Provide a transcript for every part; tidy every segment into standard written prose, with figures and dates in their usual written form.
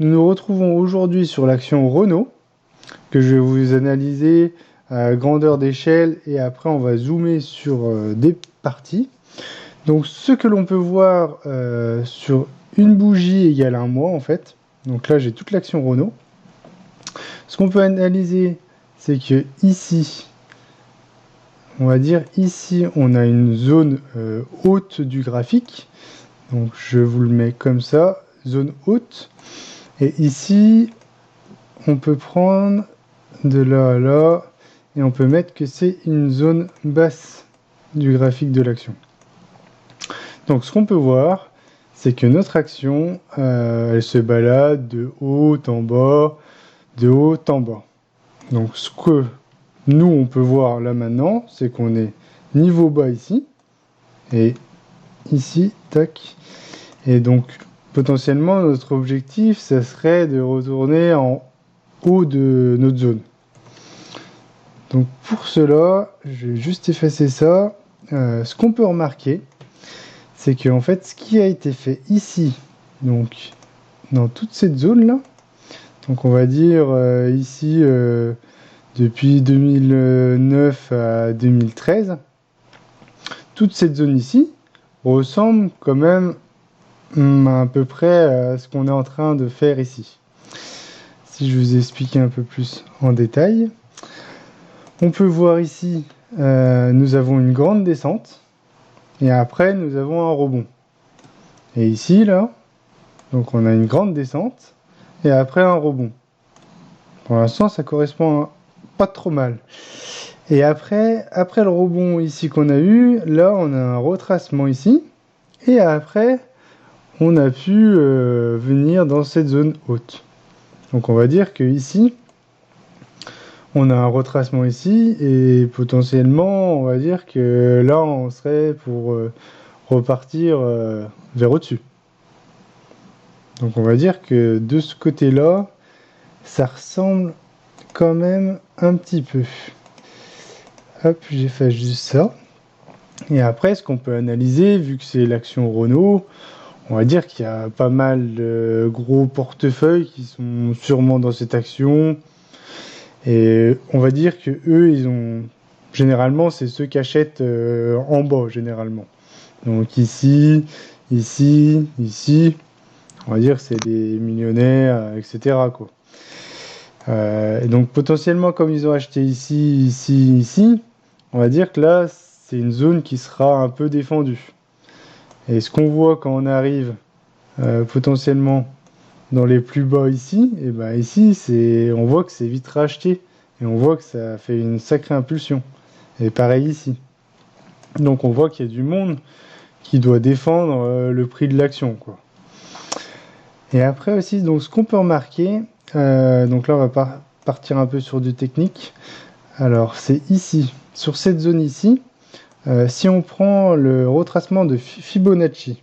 Nous nous retrouvons aujourd'hui sur l'action Renault, que je vais vous analyser à grandeur d'échelle et après on va zoomer sur des parties. Donc ce que l'on peut voir sur une bougie égale un mois en fait. Donc là j'ai toute l'action Renault. Ce qu'on peut analyser, c'est que ici, on va dire ici on a une zone haute du graphique. Donc je vous le mets comme ça, zone haute. Et ici, on peut prendre de là à là, et on peut mettre que c'est une zone basse du graphique de l'action. Donc ce qu'on peut voir, c'est que notre action, elle se balade de haut en bas, de haut en bas. Donc ce que nous, on peut voir là maintenant, c'est qu'on est niveau bas ici, et ici, tac. Et donc potentiellement, notre objectif, ça serait de retourner en haut de notre zone. Donc pour cela, je vais juste effacer ça. Ce qu'on peut remarquer, c'est que en fait, ce qui a été fait ici, donc dans toute cette zone là, donc on va dire ici depuis 2009 à 2013, toute cette zone ici ressemble quand même à peu près à ce qu'on est en train de faire ici. Si je vous explique un peu plus en détail, on peut voir ici, nous avons une grande descente, et après nous avons un rebond. Et ici, là, donc on a une grande descente, et après un rebond. Pour l'instant, ça correspond pas trop mal. Et après le rebond ici qu'on a eu, là on a un retracement ici, et après on a pu venir dans cette zone haute. Donc on va dire que ici, on a un retracement ici et potentiellement, on va dire que là, on serait pour repartir vers au-dessus. Donc on va dire que de ce côté-là, ça ressemble quand même un petit peu. Hop, j'efface juste ça. Et après, ce qu'on peut analyser, vu que c'est l'action Renault, on va dire qu'il y a pas mal de gros portefeuilles qui sont sûrement dans cette action. Et on va dire que eux, ils ont généralement, c'est ceux qui achètent en bas généralement. Donc ici, ici, ici, on va dire que c'est des millionnaires, etc. quoi. Et donc potentiellement, comme ils ont acheté ici, ici, ici, on va dire que là, c'est une zone qui sera un peu défendue. Et ce qu'on voit quand on arrive potentiellement dans les plus bas ici, et ben ici, on voit que c'est vite racheté. Et on voit que ça fait une sacrée impulsion. Et pareil ici. Donc on voit qu'il y a du monde qui doit défendre le prix de l'action, quoi. Et après aussi, donc ce qu'on peut remarquer, donc là on va partir un peu sur du technique. Alors c'est ici, sur cette zone ici, si on prend le retracement de Fibonacci.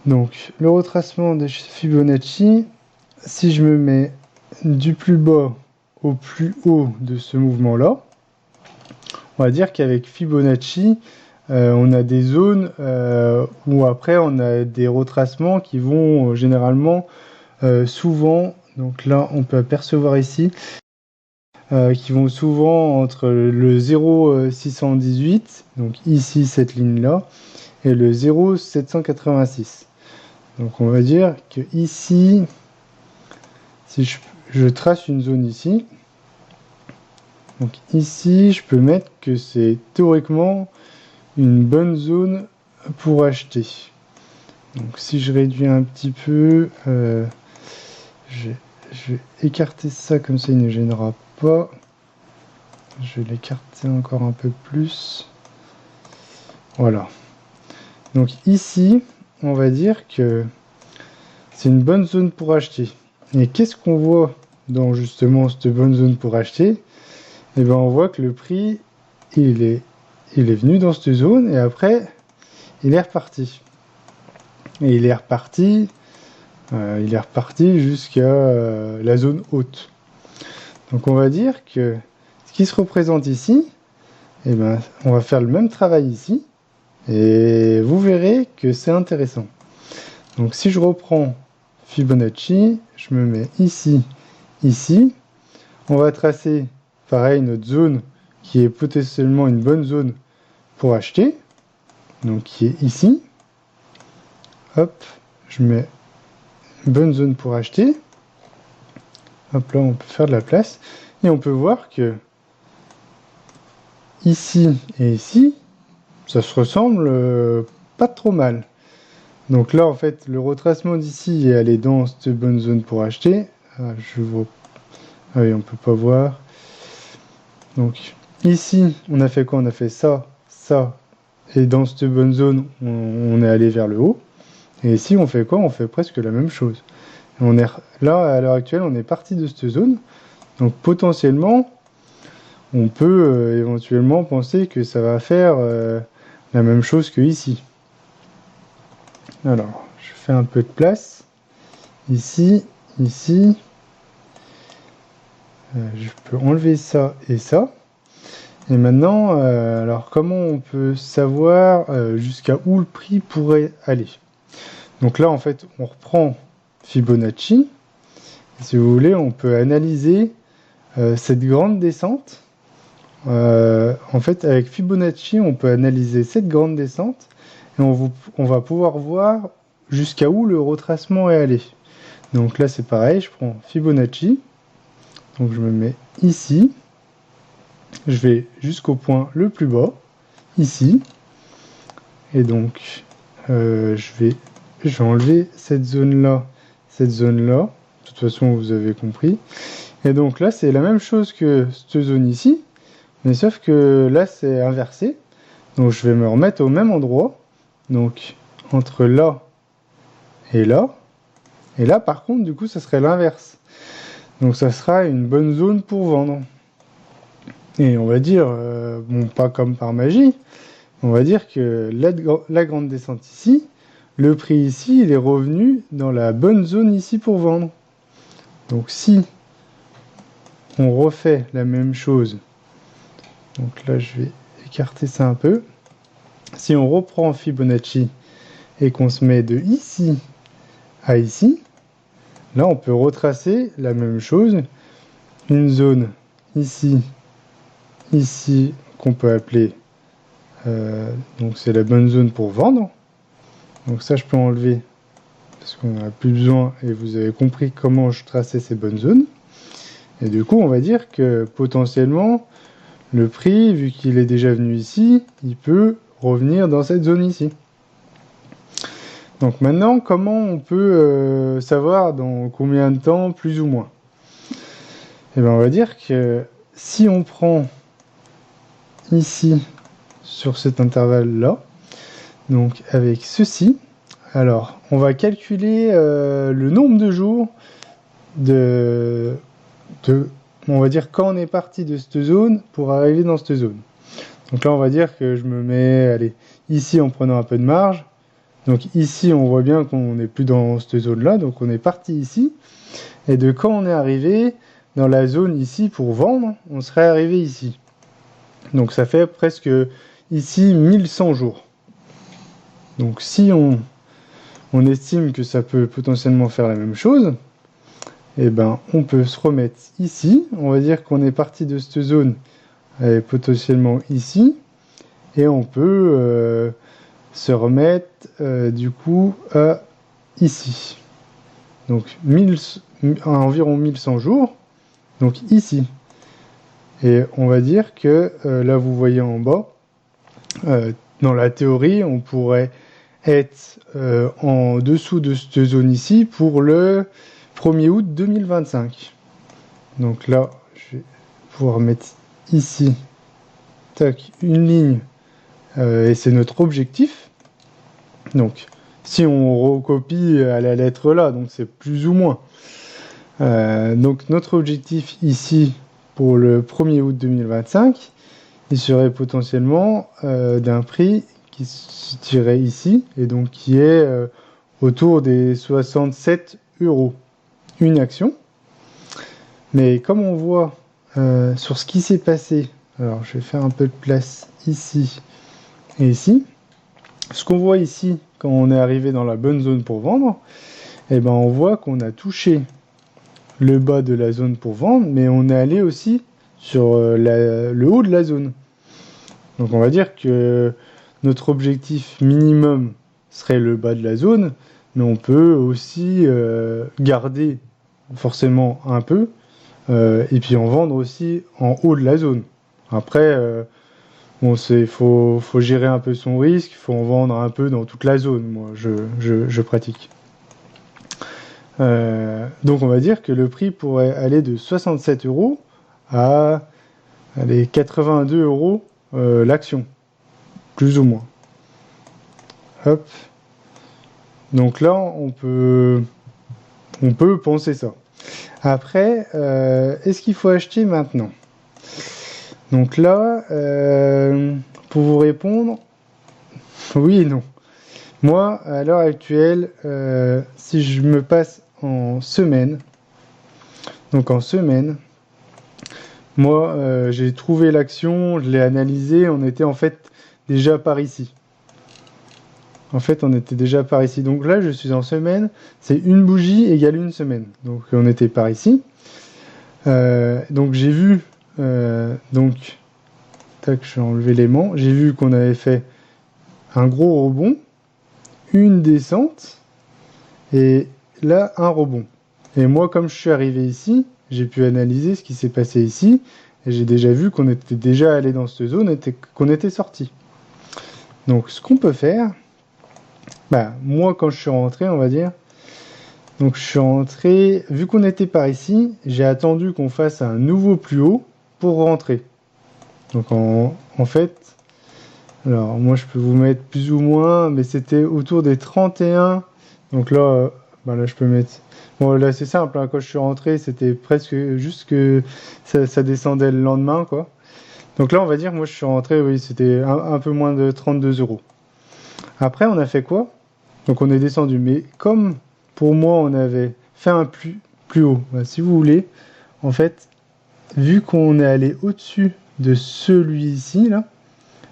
Donc le retracement de Fibonacci, si je me mets du plus bas au plus haut de ce mouvement-là, on va dire qu'avec Fibonacci, on a des zones où après on a des retracements qui vont généralement souvent, donc là on peut apercevoir ici, qui vont souvent entre le 0,618, donc ici cette ligne-là, et le 0,786. Donc on va dire que ici, si je trace une zone ici, donc ici je peux mettre que c'est théoriquement une bonne zone pour acheter. Donc si je réduis un petit peu, je vais écarter ça comme ça il ne gênera pas. Je vais l'écarter encore un peu plus. Voilà. Donc ici, on va dire que c'est une bonne zone pour acheter. Et qu'est-ce qu'on voit dans justement cette bonne zone pour acheter? Et bien on voit que le prix, il est venu dans cette zone et après, il est reparti. Et il est reparti jusqu'à la zone haute. Donc on va dire que ce qui se représente ici, eh ben, on va faire le même travail ici et vous verrez que c'est intéressant. Donc si je reprends Fibonacci, je me mets ici, ici. On va tracer, pareil, notre zone qui est potentiellement une bonne zone pour acheter, donc qui est ici. Hop, je mets une bonne zone pour acheter. Hop là, on peut faire de la place. Et on peut voir que ici et ici, ça se ressemble pas trop mal. Donc là, en fait, le retracement d'ici est allé dans cette bonne zone pour acheter. Ah, je vois. Ah oui, on peut pas voir. Donc ici, on a fait quoi? On a fait ça, ça. Et dans cette bonne zone, on est allé vers le haut. Et ici, on fait quoi? On fait presque la même chose. On est là, à l'heure actuelle, on est parti de cette zone. Donc potentiellement, on peut éventuellement penser que ça va faire la même chose que ici. Alors, je fais un peu de place. Ici, ici. Je peux enlever ça et ça. Et maintenant, alors comment on peut savoir jusqu'à où le prix pourrait aller? Donc là, en fait, on reprend Fibonacci. Et si vous voulez, on peut analyser cette grande descente. En fait, avec Fibonacci, on peut analyser cette grande descente et on va pouvoir voir jusqu'à où le retracement est allé. Donc là, c'est pareil, je prends Fibonacci. Donc je me mets ici. Je vais jusqu'au point le plus bas, ici. Et donc, je vais enlever cette zone-là, cette zone-là. De toute façon, vous avez compris. Et donc là, c'est la même chose que cette zone ici. Mais sauf que là, c'est inversé. Donc je vais me remettre au même endroit. Donc entre là et là. Et là, par contre, du coup, ça serait l'inverse. Donc ça sera une bonne zone pour vendre. Et on va dire, bon, pas comme par magie, on va dire que la grande descente ici, le prix ici, il est revenu dans la bonne zone ici pour vendre. Donc si on refait la même chose, donc là je vais écarter ça un peu, si on reprend Fibonacci et qu'on se met de ici à ici, là on peut retracer la même chose, une zone ici, ici qu'on peut appeler, donc c'est la bonne zone pour vendre, donc ça je peux enlever parce qu'on n'en a plus besoin et vous avez compris comment je traçais ces bonnes zones. Et du coup, on va dire que potentiellement, le prix, vu qu'il est déjà venu ici, il peut revenir dans cette zone ici. Donc maintenant, comment on peut savoir dans combien de temps, plus ou moins? Eh bien, on va dire que si on prend ici, sur cet intervalle-là, donc avec ceci, alors, on va calculer le nombre de jours on va dire quand on est parti de cette zone pour arriver dans cette zone. Donc là, on va dire que je me mets, allez, ici en prenant un peu de marge. Donc ici, on voit bien qu'on n'est plus dans cette zone-là, donc on est parti ici. Et de quand on est arrivé dans la zone ici pour vendre, on serait arrivé ici. Donc ça fait presque ici 1100 jours. Donc si on estime que ça peut potentiellement faire la même chose, eh ben, on peut se remettre ici. On va dire qu'on est parti de cette zone potentiellement ici. Et on peut se remettre du coup à ici. Donc environ 1100 jours. Donc ici. Et on va dire que là vous voyez en bas, dans la théorie, on pourrait être en dessous de cette zone ici pour le 1er août 2025. Donc là, je vais pouvoir mettre ici, tac, une ligne, et c'est notre objectif. Donc, si on recopie à la lettre là, donc c'est plus ou moins. Donc notre objectif ici, pour le 1er août 2025, il serait potentiellement d'un prix qui se tirait ici, et donc qui est autour des 67 € une action. Mais comme on voit sur ce qui s'est passé, alors je vais faire un peu de place ici et ici, ce qu'on voit ici quand on est arrivé dans la bonne zone pour vendre, et ben on voit qu'on a touché le bas de la zone pour vendre, mais on est allé aussi sur le haut de la zone. Donc on va dire que notre objectif minimum serait le bas de la zone, mais on peut aussi garder forcément un peu, et puis en vendre aussi en haut de la zone. Après, bon, faut gérer un peu son risque, il faut en vendre un peu dans toute la zone, moi je pratique. Donc on va dire que le prix pourrait aller de 67 € à 82 € l'action, plus ou moins. Hop. Donc là, on peut penser ça. Après, est-ce qu'il faut acheter maintenant? Donc là, pour vous répondre, oui et non. Moi, à l'heure actuelle, si je me passe en semaine, donc en semaine, moi, j'ai trouvé l'action, je l'ai analysée, on était en fait déjà par ici. En fait, on était déjà par ici. Donc là, je suis en semaine, c'est une bougie égale une semaine. Donc on était par ici. Donc j'ai vu, tac, je vais enlever l'aimant. J'ai vu qu'on avait fait un gros rebond, une descente, et là, un rebond. Et moi, comme je suis arrivé ici, j'ai pu analyser ce qui s'est passé ici, et j'ai déjà vu qu'on était déjà allé dans cette zone, qu'on était sorti. Donc ce qu'on peut faire, moi quand je suis rentré, on va dire, donc je suis rentré, vu qu'on était par ici, j'ai attendu qu'on fasse un nouveau plus haut pour rentrer. Donc en fait, alors moi je peux vous mettre plus ou moins, mais c'était autour des 31. Donc là, là je peux mettre. Bon là c'est simple, hein, quand je suis rentré, c'était presque juste que ça descendait le lendemain, quoi. Donc là on va dire, moi je suis rentré, oui, c'était un peu moins de 32 €. Après on a fait quoi? Donc on est descendu, mais comme pour moi on avait fait un plus haut, si vous voulez, en fait, vu qu'on est allé au-dessus de celui-ci là,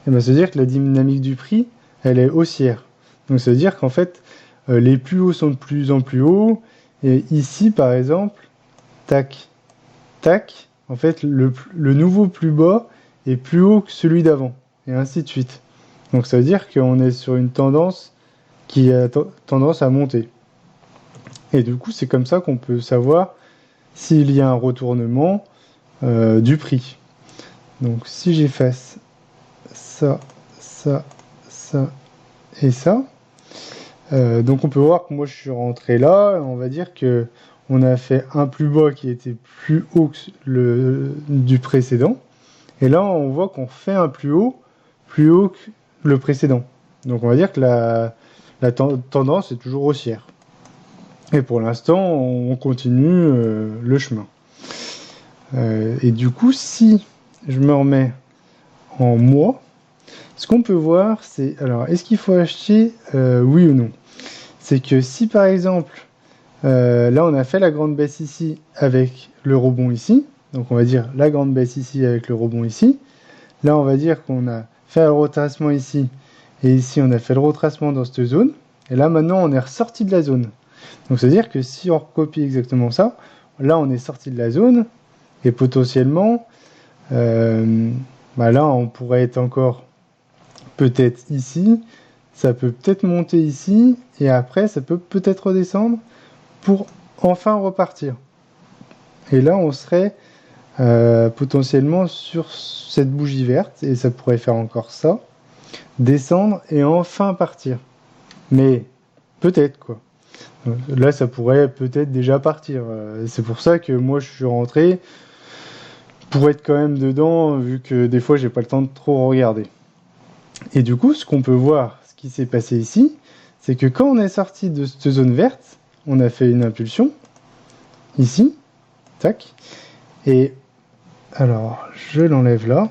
ça veut dire que la dynamique du prix, elle est haussière. Donc ça veut dire qu'en fait, les plus hauts sont de plus en plus hauts, et ici par exemple, tac, tac, en fait le nouveau plus bas est plus haut que celui d'avant, et ainsi de suite. Donc ça veut dire qu'on est sur une tendance qui a tendance à monter. Et du coup, c'est comme ça qu'on peut savoir s'il y a un retournement du prix. Donc si j'efface ça, ça, ça et ça, donc on peut voir que moi je suis rentré là, on va dire que on a fait un plus bas qui était plus haut que du précédent, et là on voit qu'on fait un plus haut que le précédent. Donc on va dire que la tendance est toujours haussière. Et pour l'instant, on continue le chemin. Et du coup, si je me remets en mois, ce qu'on peut voir, c'est... Alors, est-ce qu'il faut acheter oui ou non? C'est que si, par exemple, là, on a fait la grande baisse ici avec le rebond ici, donc on va dire la grande baisse ici avec le rebond ici, là, on va dire qu'on a fait un retracement ici, et ici, on a fait le retracement dans cette zone, et là, maintenant, on est ressorti de la zone. Donc, c'est-à-dire que si on recopie exactement ça, là, on est sorti de la zone, et potentiellement, là, on pourrait être encore peut-être ici, ça peut peut-être monter ici, et après, ça peut peut-être redescendre pour enfin repartir. Et là, on serait potentiellement sur cette bougie verte, et ça pourrait faire encore ça, descendre et enfin partir. Mais peut-être, quoi. Là, ça pourrait peut-être déjà partir. C'est pour ça que moi, je suis rentré pour être quand même dedans, vu que des fois, j'ai pas le temps de trop regarder. Et du coup, ce qu'on peut voir, ce qui s'est passé ici, c'est que quand on est sorti de cette zone verte, on a fait une impulsion, ici, tac, et alors, je l'enlève là,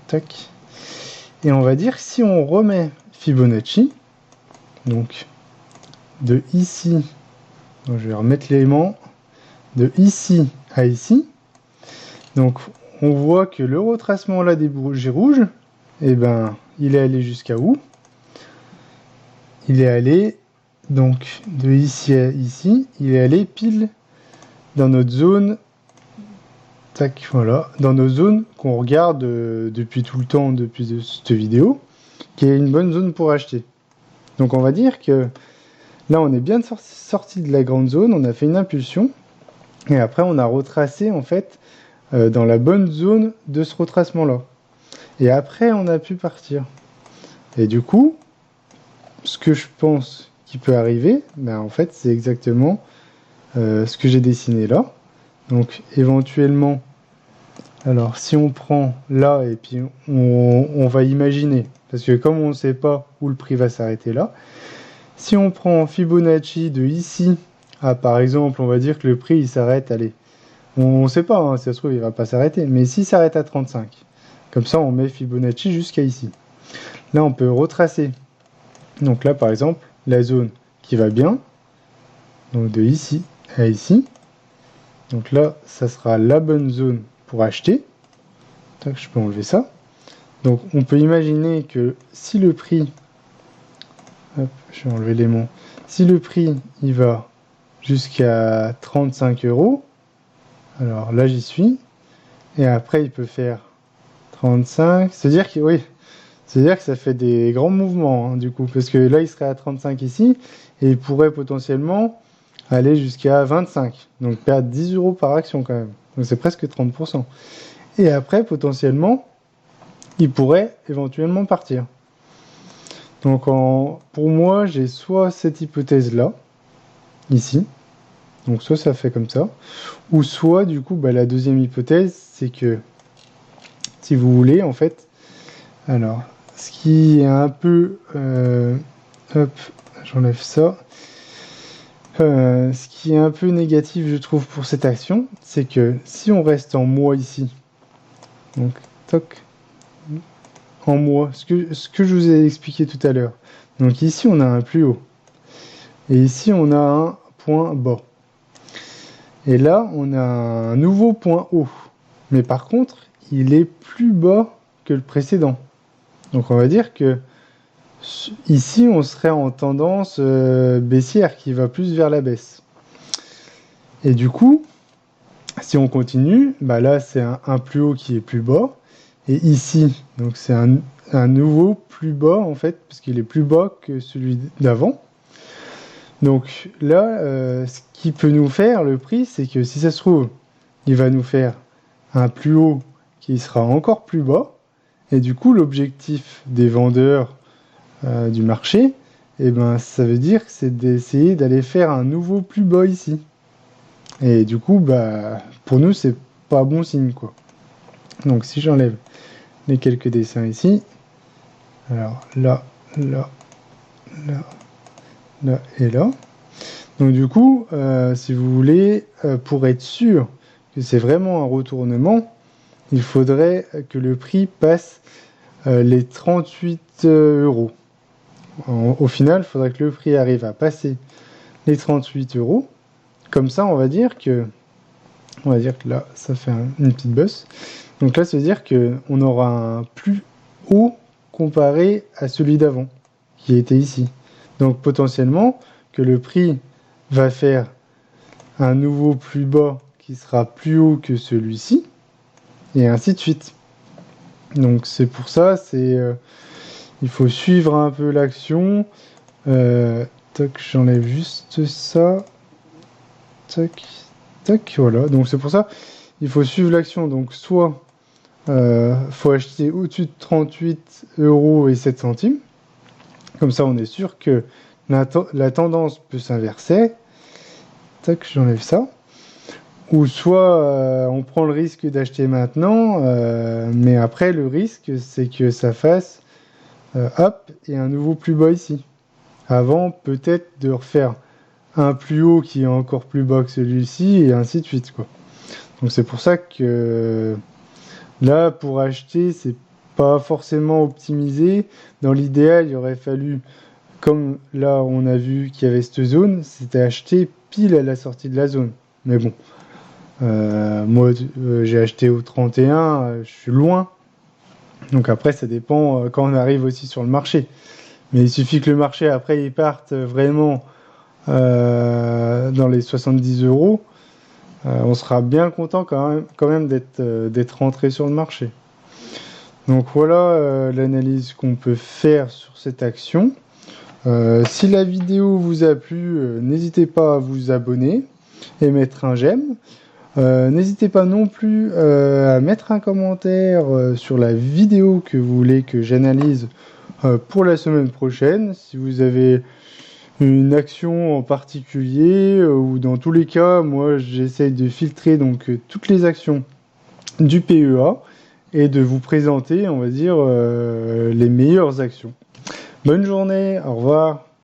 tac, et on va dire, si on remet Fibonacci, donc de ici, donc je vais remettre l'élément, de ici à ici, donc on voit que le retracement là des bougies rouges, il est allé jusqu'à où? Il est allé donc de ici à ici, il est allé pile dans notre zone. Tac, voilà, dans nos zones qu'on regarde depuis tout le temps, depuis cette vidéo, qui est une bonne zone pour acheter. Donc on va dire que là on est bien sorti de la grande zone, on a fait une impulsion, et après on a retracé en fait dans la bonne zone de ce retracement-là. Et après on a pu partir. Et du coup, ce que je pense qui peut arriver, ben en fait c'est exactement ce que j'ai dessiné là. Donc éventuellement, alors si on prend là et puis on va imaginer, parce que comme on ne sait pas où le prix va s'arrêter là, si on prend Fibonacci de ici à par exemple, on va dire que le prix il s'arrête, allez, on ne sait pas, hein, si ça se trouve il va pas s'arrêter, mais s'il s'arrête à 35, comme ça on met Fibonacci jusqu'à ici. Là on peut retracer, donc là par exemple la zone qui va bien, donc de ici à ici. Donc là, ça sera la bonne zone pour acheter. Tac, je peux enlever ça. Donc on peut imaginer que si le prix, hop, je vais enlever l'aimant, si le prix il va jusqu'à 35 €, alors là j'y suis, et après il peut faire 35, c'est-à-dire que oui, c'est-à-dire que ça fait des grands mouvements hein, du coup, parce que là il serait à 35 ici, et il pourrait potentiellement aller jusqu'à 25, donc perdre 10 € par action quand même, donc c'est presque 30%. Et après, potentiellement, il pourrait éventuellement partir. Donc pour moi, j'ai soit cette hypothèse-là, ici, donc soit ça fait comme ça, ou soit du coup, la deuxième hypothèse, c'est que, si vous voulez, en fait, alors, ce qui est un peu, hop, j'enlève ça, ce qui est un peu négatif, je trouve, pour cette action, c'est que si on reste en mois ici, donc toc, en mois, ce que je vous ai expliqué tout à l'heure. Donc ici, on a un plus haut. Et ici, on a un point bas. Et là, on a un nouveau point haut. Mais par contre, il est plus bas que le précédent. Donc on va dire que ici, on serait en tendance baissière qui va plus vers la baisse. Et du coup, si on continue, là c'est un plus haut qui est plus bas. Et ici, donc c'est un nouveau plus bas en fait, parce qu'il est plus bas que celui d'avant. Donc là, ce qui peut nous faire le prix, c'est que si ça se trouve, il va nous faire un plus haut qui sera encore plus bas. Et du coup, l'objectif des vendeurs du marché, ça veut dire que c'est d'essayer d'aller faire un nouveau plus bas ici. Et du coup, pour nous, c'est pas bon signe, quoi. Donc si j'enlève les quelques dessins ici, alors là, là, là, là et là. Donc du coup, si vous voulez, pour être sûr que c'est vraiment un retournement, il faudrait que le prix passe les 38 €. Au final, il faudrait que le prix arrive à passer les 38 €. Comme ça, on va dire que là, ça fait une petite bosse. Donc là, ça veut dire qu'on aura un plus haut comparé à celui d'avant, qui était ici. Donc potentiellement, que le prix va faire un nouveau plus bas qui sera plus haut que celui-ci, et ainsi de suite. Donc c'est pour ça, il faut suivre un peu l'action. Tac, j'enlève juste ça. Tac, tac, voilà. Donc c'est pour ça, il faut suivre l'action. Donc soit faut acheter au-dessus de 38 € et 7 centimes. Comme ça, on est sûr que la tendance peut s'inverser. Tac, j'enlève ça. Ou soit on prend le risque d'acheter maintenant, mais après le risque c'est que ça fasse hop et un nouveau plus bas ici. Avant peut-être de refaire un plus haut qui est encore plus bas que celui-ci et ainsi de suite, quoi. Donc c'est pour ça que là pour acheter c'est pas forcément optimisé. Dans l'idéal il aurait fallu, comme là on a vu qu'il y avait cette zone, c'était acheter pile à la sortie de la zone. Mais bon, moi j'ai acheté au 31, je suis loin. Donc après ça dépend quand on arrive aussi sur le marché. Mais il suffit que le marché après il parte vraiment dans les 70 €, on sera bien content quand même d'être rentré sur le marché. Donc voilà l'analyse qu'on peut faire sur cette action. Si la vidéo vous a plu, n'hésitez pas à vous abonner et mettre un j'aime. N'hésitez pas non plus à mettre un commentaire sur la vidéo que vous voulez que j'analyse pour la semaine prochaine. Si vous avez une action en particulier, ou dans tous les cas, moi j'essaye de filtrer donc toutes les actions du PEA et de vous présenter, on va dire, les meilleures actions. Bonne journée, au revoir.